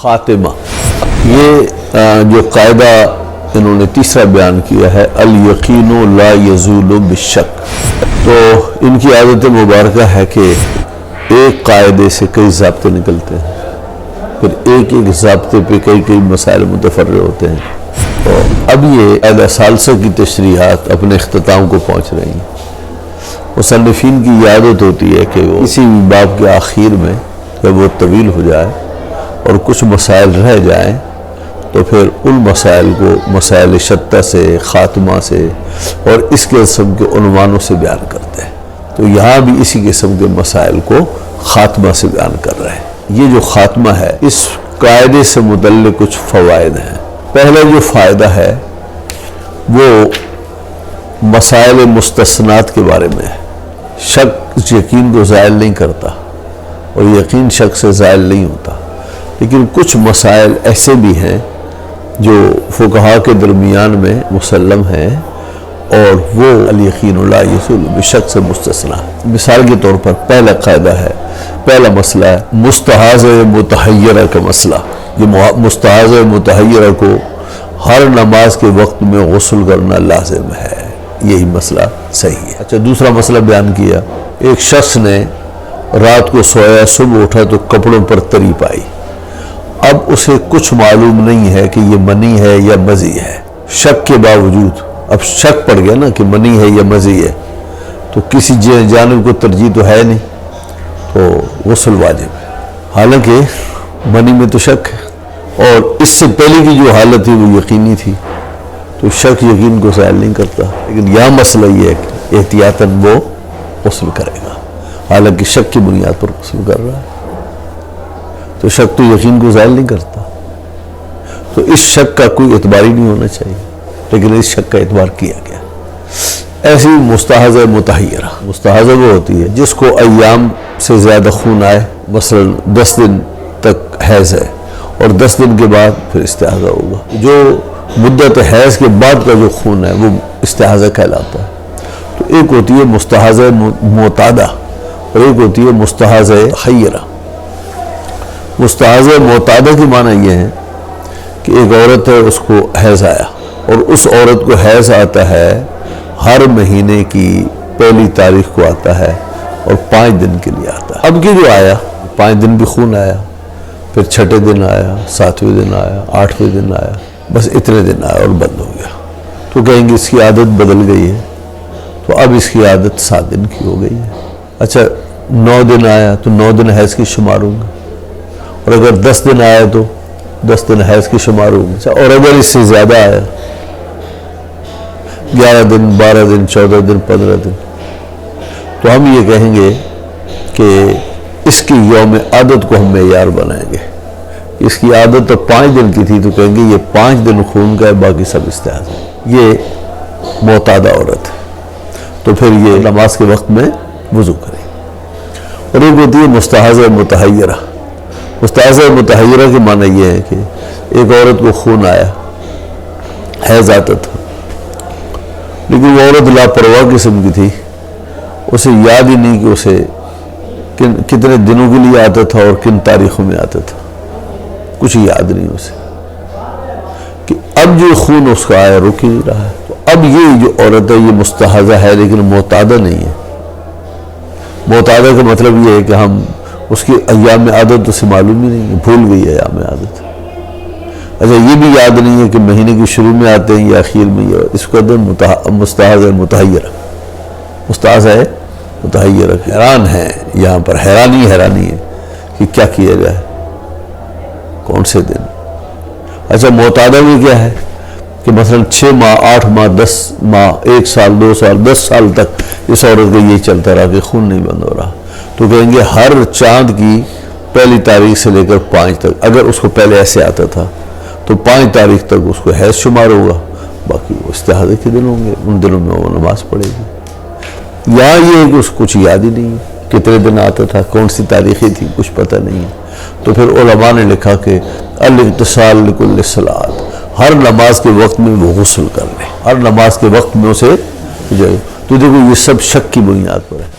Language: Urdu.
خاتمہ، یہ جو قاعدہ انہوں نے تیسرا بیان کیا ہے، الیقین لا یزول بالشک، تو ان کی عادت مبارکہ ہے کہ ایک قاعدے سے کئی ضابطے نکلتے ہیں، پھر ایک ایک ضابطے پہ کئی مسائل متفرع ہوتے ہیں۔ تو اب یہ قاعدہ ثالثہ کی تشریحات اپنے اختتام کو پہنچ رہی ہیں۔ مصنفین کی عادت ہوتی ہے کہ وہ کسی بھی باب کے آخر میں جب وہ طویل ہو جائے اور کچھ مسائل رہ جائیں تو پھر ان مسائل کو مسائل شتہ سے، خاتمہ سے اور اس قسم کے عنوانوں سے بیان کرتے ہیں۔ تو یہاں بھی اسی قسم کے مسائل کو خاتمہ سے بیان کر رہے ہیں۔ یہ جو خاتمہ ہے، اس قاعدے سے متعلق کچھ فوائد ہیں۔ پہلا جو فائدہ ہے وہ مسائل مستثنات کے بارے میں ہے۔ شک یقین کو زائل نہیں کرتا اور یقین شک سے زائل نہیں ہوتا، لیکن کچھ مسائل ایسے بھی ہیں جو فقہاء کے درمیان میں مسلم ہیں اور وہ الیقین لا یزول بالشک سے مستثنا۔ مثال کے طور پر پہلا قاعدہ ہے، پہلا مسئلہ ہے مستحاضہ متحیرہ کا مسئلہ۔ یہ مستحاضہ متحیرہ کو ہر نماز کے وقت میں غسل کرنا لازم ہے، یہی مسئلہ صحیح ہے۔ اچھا، دوسرا مسئلہ بیان کیا، ایک شخص نے رات کو سویا، صبح اٹھا تو کپڑوں پر تری پائی۔ اب اسے کچھ معلوم نہیں ہے کہ یہ منی ہے یا مزی ہے، شک کے باوجود اب شک پڑ گیا نا کہ منی ہے یا مزی ہے، تو کسی جانب کو ترجیح تو ہے نہیں، تو غسل واجب ہے۔ حالانکہ منی میں تو شک ہے اور اس سے پہلے کی جو حالت تھی وہ یقینی تھی، تو شک یقین کو زائل نہیں کرتا، لیکن یہاں مسئلہ یہ ہے کہ احتیاطاً وہ غسل کرے گا، حالانکہ شک کی بنیاد پر غسل کر رہا ہے، تو شک تو یقین کو زائل نہیں کرتا، تو اس شک کا کوئی اعتبار ہی نہیں ہونا چاہیے، لیکن اس شک کا اعتبار کیا گیا۔ ایسی مستحاضہ متحیرہ، مستحاضہ وہ ہوتی ہے جس کو ایام سے زیادہ خون آئے، مثلا 10 دن تک حیض ہے اور 10 دن کے بعد پھر استحاضہ ہوگا۔ جو مدت حیض کے بعد کا جو خون ہے وہ استحاضہ کہلاتا ہے۔ تو ایک ہوتی ہے مستحاضہ معتادہ اور ایک ہوتی ہے مستحاضہ حیرہ۔ مستحاضہ معتادہ کی معنی یہ ہے کہ ایک عورت ہے، اس کو حیض آیا اور اس عورت کو حیض آتا ہے ہر مہینے کی پہلی تاریخ کو آتا ہے اور 5 دن کے لیے آتا ہے۔ اب کی جو آیا 5 دن بھی خون آیا، پھر 6 دن آیا، 7ویں دن آیا، 8ویں دن آیا، بس اتنے دن آیا اور بند ہو گیا، تو کہیں گے اس کی عادت بدل گئی ہے، تو اب اس کی عادت 7 دن کی ہو گئی ہے۔ اچھا 9 دن آیا تو 9 دن حیض کی شمار ہوں گے، اور اگر 10 دن آیا تو 10 دن حیض کی شمار ہوں گے، اور اگر اس سے زیادہ آیا 11 دن، 12 دن، 14 دن، 15 دن، تو ہم یہ کہیں گے کہ اس کی یوم عادت کو ہم معیار بنائیں گے۔ اس کی عادت تو 5 دن کی تھی تو کہیں گے یہ 5 دن خون کا ہے، باقی سب استحاضہ ہے۔ یہ معتادہ عورت ہے، تو پھر یہ نماز کے وقت میں وضو کرے۔ اور ایک ہوتی ہے مستحاضہ متحیرہ۔ مستحاضہ متحیرہ کے معنی یہ ہے کہ ایک عورت کو خون آیا، حیض آتا تھا، لیکن وہ عورت لاپرواہ قسم کی تھی، اسے یاد ہی نہیں کہ اسے کتنے دنوں کے لیے آتا تھا اور کن تاریخوں میں آتا تھا، کچھ یاد نہیں اسے، کہ اب جو خون اس کا آیا رک ہی نہیں رہا ہے۔ تو اب یہ جو عورت ہے یہ مستحاضہ ہے لیکن معتادہ نہیں ہے۔ معتادہ کا مطلب یہ ہے کہ ہم اس کی ایام عادت اسے معلوم ہی نہیں ہے، بھول گئی ہے ایام عادت۔ اچھا یہ بھی یاد نہیں ہے کہ مہینے کے شروع میں آتے ہیں یا اخیر میں، اس کو مستحاضہ متحیرہ، مستحاضہ متحیرہ۔ حیران ہے، یہاں پر حیرانی ہے کہ کیا کیا جائے، کون سے دن۔ اچھا معتادہ میں کیا ہے کہ مثلا 6 ماہ، 8 ماہ، 10 ماہ، 1 سال، 2 سال، 10 سال تک اس عورت کا یہ چلتا رہا کہ خون نہیں بند ہو رہا، تو کہیں گے ہر چاند کی پہلی تاریخ سے لے کر 5 تک، اگر اس کو پہلے ایسے آتا تھا تو 5 تاریخ تک اس کو حیض شمار ہوگا، باقی وہ استحاضہ کے دن ہوں گے، ان دنوں میں وہ نماز پڑھے گی۔ یہاں یہ ہے کہ اس کو کچھ یاد ہی نہیں ہے کتنے دن آتا تھا، کون سی تاریخیں تھی، کچھ پتہ نہیں ہے، تو پھر علماء نے لکھا کہ الاغتسال لکل صلاۃ، ہر نماز کے وقت میں وہ غسل کر لے، ہر نماز کے وقت میں اسے جو، تو دیکھو یہ سب شک کی بنیاد پر ہے۔